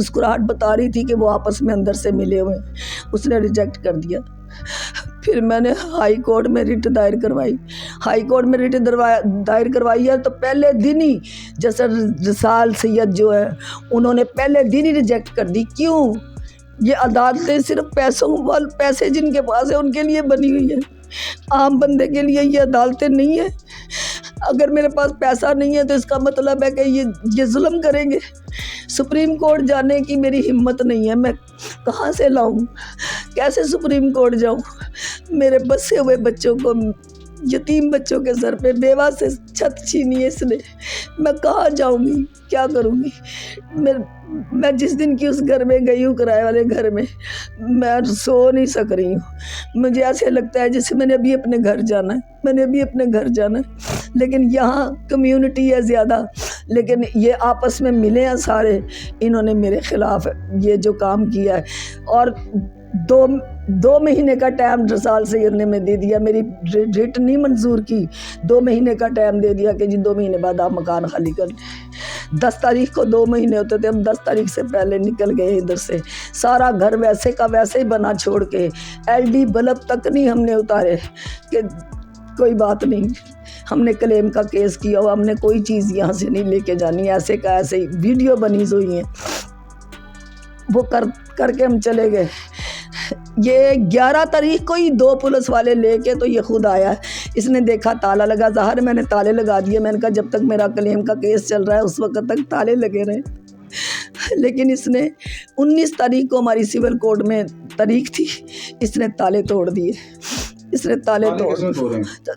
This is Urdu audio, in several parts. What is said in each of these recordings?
مسکراہٹ بتا رہی تھی کہ وہ آپس میں اندر سے ملے ہوئے، اس نے ریجیکٹ کر دیا۔ پھر میں نے ہائی کورٹ میں ریٹ دائر کروائی، ہائی کورٹ میں ریٹ دائر کروائی ہے تو پہلے دن ہی جیسے رسال سید جو ہے انہوں نے پہلے دن ہی ریجیکٹ کر دی۔ کیوں؟ یہ عدالتیں صرف پیسے جن کے پاس ہیں ان کے لیے بنی ہوئی ہیں، عام بندے کے لیے یہ عدالتیں نہیں ہیں۔ اگر میرے پاس پیسہ نہیں ہے تو اس کا مطلب ہے کہ یہ ظلم کریں گے۔ سپریم کورٹ جانے کی میری ہمت نہیں ہے، میں کہاں سے لاؤں، کیسے سپریم کورٹ جاؤں؟ میرے بسے ہوئے بچوں کو، یتیم بچوں کے سر پہ بیوہ سے چھت چھینی ہے اس نے، میں کہاں جاؤں گی، کیا کروں گی؟ میں جس دن کی اس گھر میں گئی ہوں، کرائے والے گھر میں سو نہیں سک رہی ہوں۔ مجھے ایسے لگتا ہے جیسے میں نے ابھی اپنے گھر جانا ہے، لیکن یہاں کمیونٹی ہے زیادہ، لیکن یہ آپس میں ملے ہیں سارے، انہوں نے میرے خلاف یہ جو کام کیا ہے۔ اور دو مہینے کا ٹائم رسال سید نے میں دے دیا، میری ریٹ نہیں منظور کی، 2 مہینے کا ٹائم دے دیا کہ جی 2 مہینے بعد آپ مکان خالی کر لیں۔ 10 تاریخ کو 2 مہینے ہوتے تھے، ہم 10 تاریخ سے پہلے نکل گئے ادھر سے، سارا گھر ویسے کا ویسے ہی بنا چھوڑ کے، LD بلب تک نہیں ہم نے اتارے کہ کوئی بات نہیں، ہم نے کلیم کا کیس کیا ہوا، ہم نے کوئی چیز یہاں سے نہیں لے کے جانی، ایسے کا ایسے ہی ویڈیو بنی ہوئی ہیں، وہ کر کے ہم چلے گئے۔ یہ 11 تاریخ کو ہی 2 پولیس والے لے کے تو یہ خود آیا، اس نے دیکھا تالا لگا، ظاہر میں نے تالے لگا دیے، میں نے کہا جب تک میرا کلیم کا کیس چل رہا ہے اس وقت تک تالے لگے رہے، لیکن اس نے 19 تاریخ کو ہماری سول کورٹ میں تاریخ تھی، اس نے تالے توڑ دیے، اس نے تالے توڑ،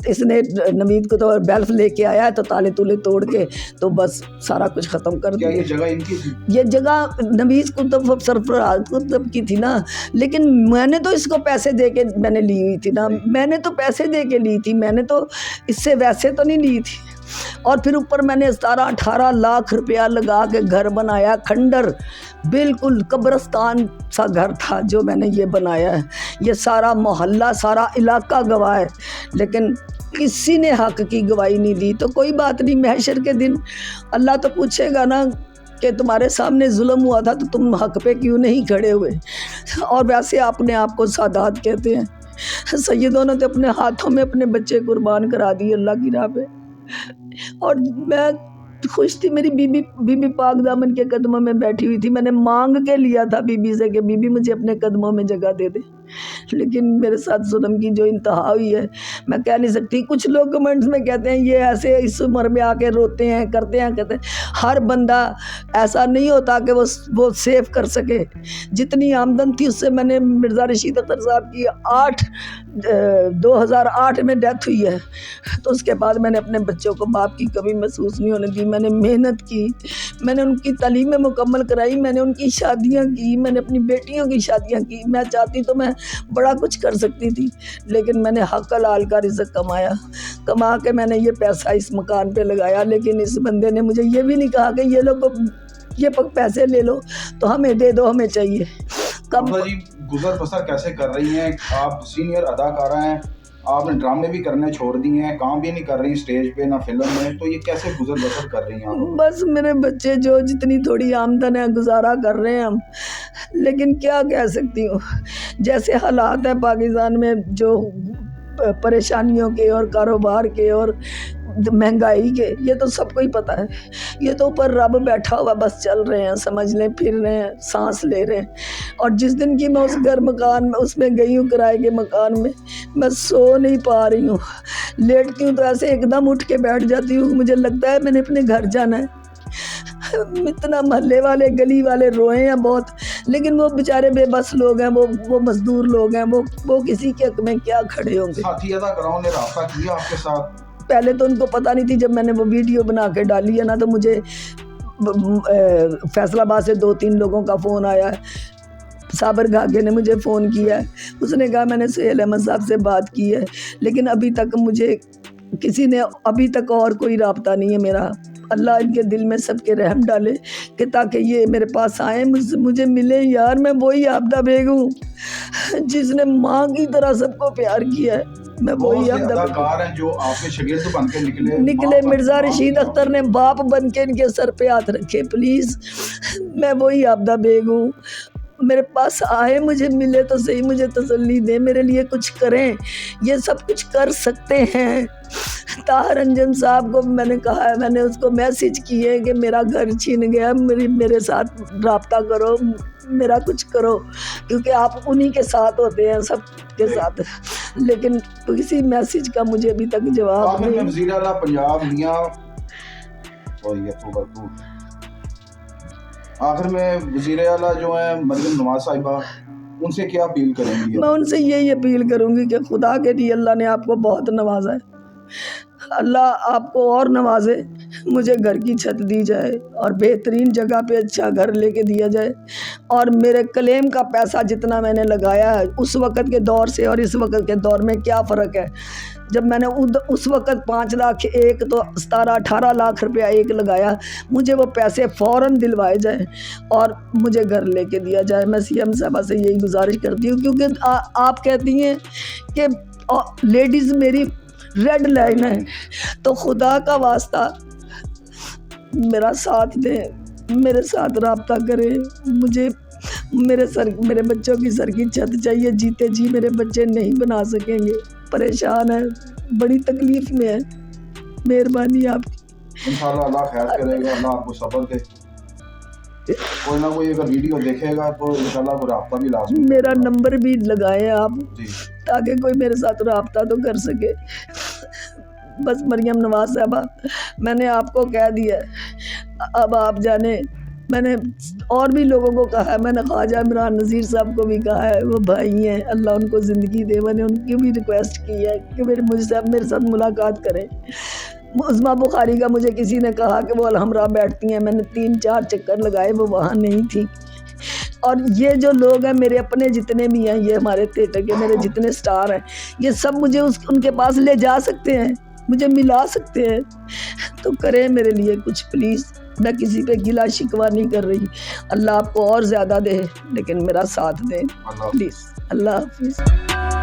اس نے نوید کو تو بیلف لے کے آیا ہے تو تالے تولے توڑ کے تو بس سارا کچھ ختم کر دیا۔ یہ جگہ ان کی تھی؟ یہ جگہ نوید کو سرفراز کتب کی تھی نا، لیکن میں نے تو اس کو پیسے دے کے میں نے لی ہوئی تھی نا، میں نے تو پیسے دے کے لی تھی، میں نے تو اس سے ویسے تو نہیں لی تھی۔ اور پھر اوپر میں نے 17-18 لاکھ روپیہ لگا کے گھر بنایا، کھنڈر بالکل قبرستان سا گھر تھا جو میں نے یہ بنایا ہے، یہ سارا محلہ سارا علاقہ گواہ ہے، لیکن کسی نے حق کی گواہی نہیں دی۔ تو کوئی بات نہیں، محشر کے دن اللہ تو پوچھے گا نا کہ تمہارے سامنے ظلم ہوا تھا تو تم حق پہ کیوں نہیں کھڑے ہوئے؟ اور ویسے اپنے آپ کو سادات کہتے ہیں، سیدوں نے تو اپنے ہاتھوں میں اپنے بچے قربان کرا دیے اللہ کی راہ پہ۔ اور میں خوش تھی، میری بی بی پاک دامن کے قدموں میں بیٹھی ہوئی تھی، میں نے مانگ کے لیا تھا بی بی سے کہ بی بی مجھے اپنے قدموں میں جگہ دے دے، لیکن میرے ساتھ ظلم کی جو انتہا ہوئی ہے میں کہہ نہیں سکتی۔ کچھ لوگ کمنٹس میں کہتے ہیں یہ ایسے اس عمر میں آ کے روتے ہیں کرتے ہیں، ہر بندہ ایسا نہیں ہوتا کہ وہ سیو کر سکے۔ جتنی آمدن تھی اس سے میں نے، مرزا رشید اختر صاحب کی 2008 میں ڈیتھ ہوئی ہے، تو اس کے بعد میں نے اپنے بچوں کو باپ کی کمی محسوس نہیں ہونے دی، میں نے محنت کی، میں نے ان کی تعلیمیں مکمل کرائی، میں نے ان کی شادیاں کی، میں نے اپنی بیٹیوں کی شادیاں کی، میں چاہتی تو میں بڑا کچھ کر سکتی تھی، لیکن میں نے حق حلال کا رزق کما کے میں نے یہ پیسہ اس مکان پہ لگایا، لیکن اس بندے نے مجھے یہ بھی نہیں کہا کہ یہ لوگ یہ پیسے لے لو تو ہمیں دے دو، ہمیں چاہیے۔ جی گزر بسر کیسے کر رہی ہیں آپ؟ سینئر اداکارہ ہیں، آپ نے ڈرامے بھی کرنے چھوڑ دیے ہیں، کام بھی نہیں کر رہی اسٹیج پہ نہ فلم میں، تو یہ کیسے گزر بسر کر رہی ہیں آپ؟ بس میرے بچے جو جتنی تھوڑی آمدن ہے گزارا کر رہے ہیں ہم، لیکن کیا کہہ سکتی ہوں، جیسے حالات ہیں پاکستان میں، جو پریشانیوں کے اور کاروبار کے اور مہنگائی کے، یہ تو سب کو ہی پتہ ہے، یہ تو اوپر رب بیٹھا ہوا بس چل رہے ہیں، سمجھ لیں، پھر رہے ہیں، سانس لے رہے ہیں۔ اور جس دن کی میں اس مکان میں اس میں گئی ہوں، کرائے کے مکان میں سو نہیں پا رہی ہوں، لیٹتی ہوں تو ایسے ایک دم اٹھ کے بیٹھ جاتی ہوں، مجھے لگتا ہے میں نے اپنے گھر جانا ہے۔ اتنا محلے والے گلی والے روئے ہیں بہت، لیکن وہ بیچارے بے بس لوگ ہیں، وہ مزدور لوگ ہیں، وہ کسی کے حق میں کیا کھڑے ہوں گے۔ ساتھی اداکاروں نے رابطہ کیا آپ کے ساتھ؟ پہلے تو ان کو پتہ نہیں تھی، جب میں نے وہ ویڈیو بنا کے ڈالی ہے نا تو مجھے فیصل آباد سے 2-3 لوگوں کا فون آیا ہے۔ صابر گھاگے نے مجھے فون کیا ہے، اس نے کہا میں نے سہیل احمد صاحب سے بات کی ہے، لیکن ابھی تک مجھے ابھی تک اور کوئی رابطہ نہیں ہے میرا اللہ ان کے دل میں سب کے رحم ڈالے کہ تاکہ یہ میرے پاس آئیں, مجھے ملیں. یار میں وہی عابدہ بیگ ہوں جس نے ماں کی طرح سب کو پیار کیا ہے. میں وہی اداکار ہیں جو آپ کے شاگرد بن کے نکلے. مرزا رشید اختر نے باپ بن کے ان کے سر پہ ہاتھ رکھے. پلیز میں وہی عابدہ بیگ ہوں. میرے پاس آئے, مجھے ملے تو صحیح, مجھے تسلی دیں, میرے لیے کچھ کریں. یہ سب کچھ کر سکتے ہیں. طاہر انجم صاحب کو میں نے کہا ہے, میں نے اس کو میسج کیے کہ میرا گھر چھین گیا, میرے ساتھ رابطہ کرو, میرا کچھ کرو, کیونکہ آپ انہی کے ساتھ ہوتے ہیں سب کے ساتھ. لیکن کسی میسج کا مجھے ابھی تک جواب نہیں. وزیر اعلیٰ پنجاب میاں آخر میں وزیر اعلیٰ جو ہیں مریم نواز صاحبہ, ان سے کیا اپیل کریں گی؟ میں ان سے یہی اپیل کروں گی کہ خدا کے لیے اللہ نے آپ کو بہت نوازا ہے, اللہ آپ کو اور نوازے. مجھے گھر کی چھت دی جائے اور بہترین جگہ پہ اچھا گھر لے کے دیا جائے, اور میرے کلیم کا پیسہ جتنا میں نے لگایا ہے اس وقت کے دور سے اور اس وقت کے دور میں کیا فرق ہے. جب میں نے اس وقت 5 لاکھ ایک تو 17-18 لاکھ روپیہ ایک لگایا, مجھے وہ پیسے فوراً دلوائے جائیں اور مجھے گھر لے کے دیا جائے. میں سی ایم صاحبہ سے یہی گزارش کرتی ہوں, کیونکہ آپ کہتی ہیں کہ لیڈیز میری ریڈ لائن ہے, تو خدا کا واسطہ میرا ساتھ دیں, میرے ساتھ رابطہ کریں. مجھے میرے بچوں کی سر کی چھت چاہیے. جیتے جی میرے بچے نہیں بنا سکیں گے, پریشان ہیں, بڑی تکلیف میں ہے. مہربانی آپ کی. انشاءاللہ اللہ خیر کرے گا, اللہ آپ کو صبر دے. کوئی نہ کوئی اگر ویڈیو دیکھے گا تو انشاءاللہ وہ رابطہ بھی لازمی. میرا نمبر بھی لگائیں آپ جی, تاکہ کوئی میرے ساتھ رابطہ تو کر سکے. بس مریم نواز صاحبہ, میں نے آپ کو کہہ دیا, اب آپ جانے. میں نے اور بھی لوگوں کو کہا ہے, میں نے خواجہ عمران نذیر صاحب کو بھی کہا ہے, وہ بھائی ہیں, اللہ ان کو زندگی دے. میں نے ان کی بھی ریکویسٹ کی ہے کہ میرے ساتھ ملاقات کریں. عظمیٰ بخاری کا مجھے کسی نے کہا کہ وہ الحمراء بیٹھتی ہیں, میں نے 3-4 چکر لگائے, وہ وہاں نہیں تھی. اور یہ جو لوگ ہیں میرے اپنے جتنے بھی ہیں, یہ ہمارے تھیٹر کے میرے جتنے سٹار ہیں, یہ سب مجھے ان کے پاس لے جا سکتے ہیں, مجھے ملا سکتے ہیں. تو کریں میرے لیے کچھ پلیز. میں کسی پہ گلا شکوہ نہیں کر رہی, اللہ آپ کو اور زیادہ دے, لیکن میرا ساتھ دیں پلیز. اللہ حافظ.